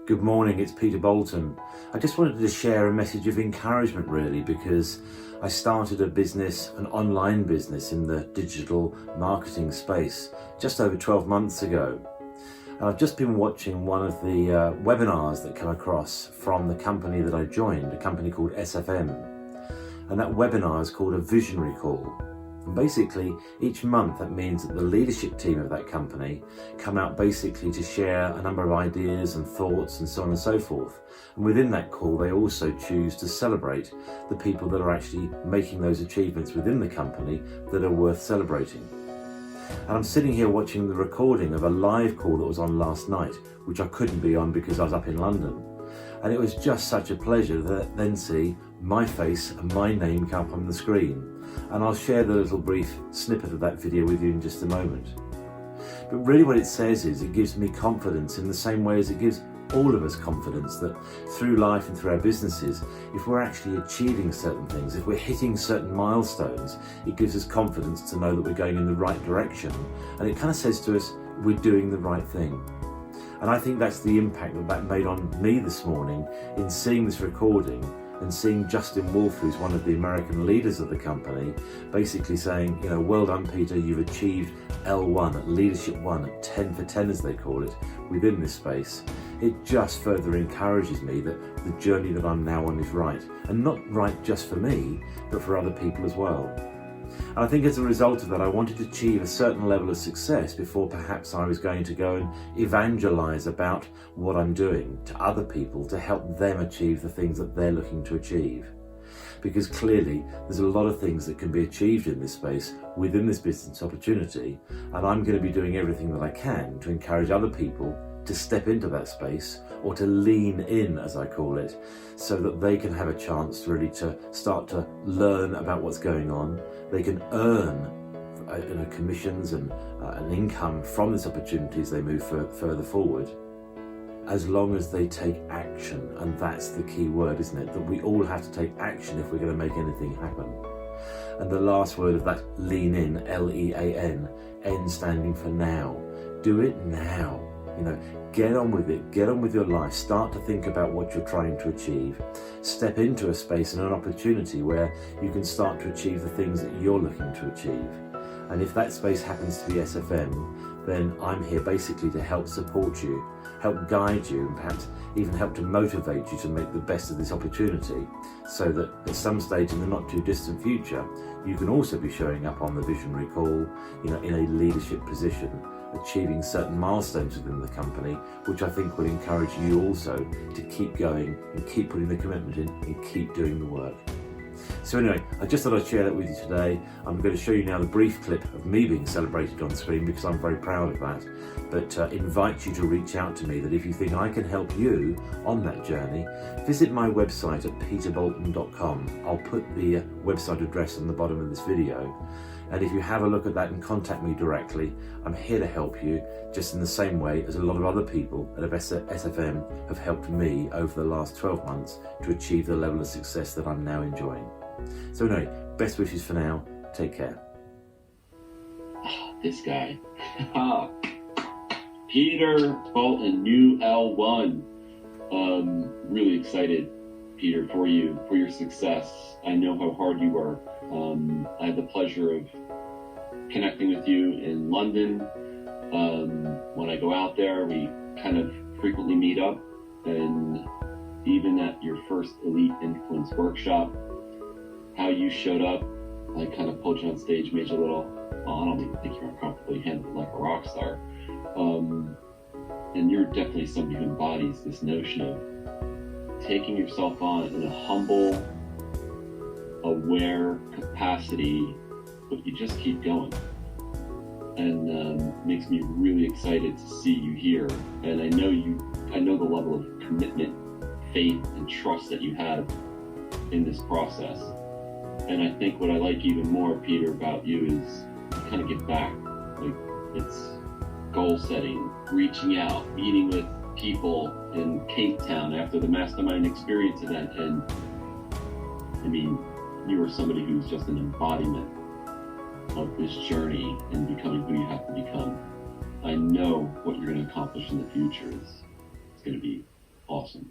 Good morning, it's Peter Boulton. I just wanted to share a message of encouragement really, because I started a business, an online business in the digital marketing space just over 12 months ago. And I've just been watching one of the webinars that come across from the company that I joined, a company called SFM. And that webinar is called a visionary call. And basically, each month that means that the leadership team of that company come out basically to share a number of ideas and thoughts and so on and so forth. And within that call, they also choose to celebrate the people that are actually making those achievements within the company that are worth celebrating. And I'm sitting here watching the recording of a live call that was on last night, which I couldn't be on because I was up in London. And it was just such a pleasure to then see my face and my name come up on the screen. And I'll share the little brief snippet of that video with you in just a moment. But really what it says is it gives me confidence in the same way as it gives all of us confidence that through life and through our businesses, if we're actually achieving certain things, if we're hitting certain milestones, it gives us confidence to know that we're going in the right direction. And it kind of says to us, we're doing the right thing. And I think that's the impact that that made on me this morning in seeing this recording and seeing Justin Wolfe, who's one of the American leaders of the company, basically saying, you know, well done, Peter, you've achieved L1, Leadership 1, 10 for 10 as they call it, within this space. It just further encourages me that the journey that I'm now on is right. And not right just for me, but for other people as well. And I think as a result of that, I wanted to achieve a certain level of success before perhaps I was going to go and evangelize about what I'm doing to other people to help them achieve the things that they're looking to achieve. Because clearly there's a lot of things that can be achieved in this space within this business opportunity, and I'm going to be doing everything that I can to encourage other people to step into that space, or to lean in, as I call it, so that they can have a chance really to start to learn about what's going on. They can earn commissions and an income from this opportunity as they move further forward, as long as they take action. And that's the key word, isn't it? That we all have to take action if we're going to make anything happen. And the last word of that, lean in, L-E-A-N, N standing for now. Do it now. You know, get on with it, get on with your life, start to think about what you're trying to achieve. Step into a space and an opportunity where you can start to achieve the things that you're looking to achieve. And if that space happens to be SFM, then I'm here basically to help support you, help guide you, and perhaps even help to motivate you to make the best of this opportunity, so that at some stage in the not too distant future, you can also be showing up on the visionary call, you know, in a leadership position, achieving certain milestones within the company, which I think will encourage you also to keep going and keep putting the commitment in and keep doing the work. So anyway, I just thought I'd share that with you today. I'm going to show you now the brief clip of me being celebrated on screen because I'm very proud of that. But invite you to reach out to me, that if you think I can help you on that journey, visit my website at peterbolton.com. I'll put the website address on the bottom of this video. And if you have a look at that and contact me directly, I'm here to help you, just in the same way as a lot of other people at SFM have helped me over the last 12 months to achieve the level of success that I'm now enjoying. So anyway, best wishes for now. Take care. This guy. Peter Boulton, new L1. Really excited, Peter, for you, for your success. I know how hard you work. I had the pleasure of connecting with you in London. When I go out there, we kind of frequently meet up, and even at your first Elite Influence workshop, how you showed up, I kind of pulled you on stage, made you a little, well, I don't even think you're uncomfortable, you handled it like a rock star. And you're definitely somebody who embodies this notion of taking yourself on in a humble, aware capacity, but you just keep going. And makes me really excited to see you here. And I know the level of commitment, faith, and trust that you have in this process. And I think what I like even more, Peter, about you is you kind of give back. Like, it's goal setting, reaching out, meeting with people in Cape Town after the Mastermind Experience event. And I mean, you are somebody who's just an embodiment of this journey and becoming who you have to become. I know what you're going to accomplish in the future is going to be awesome.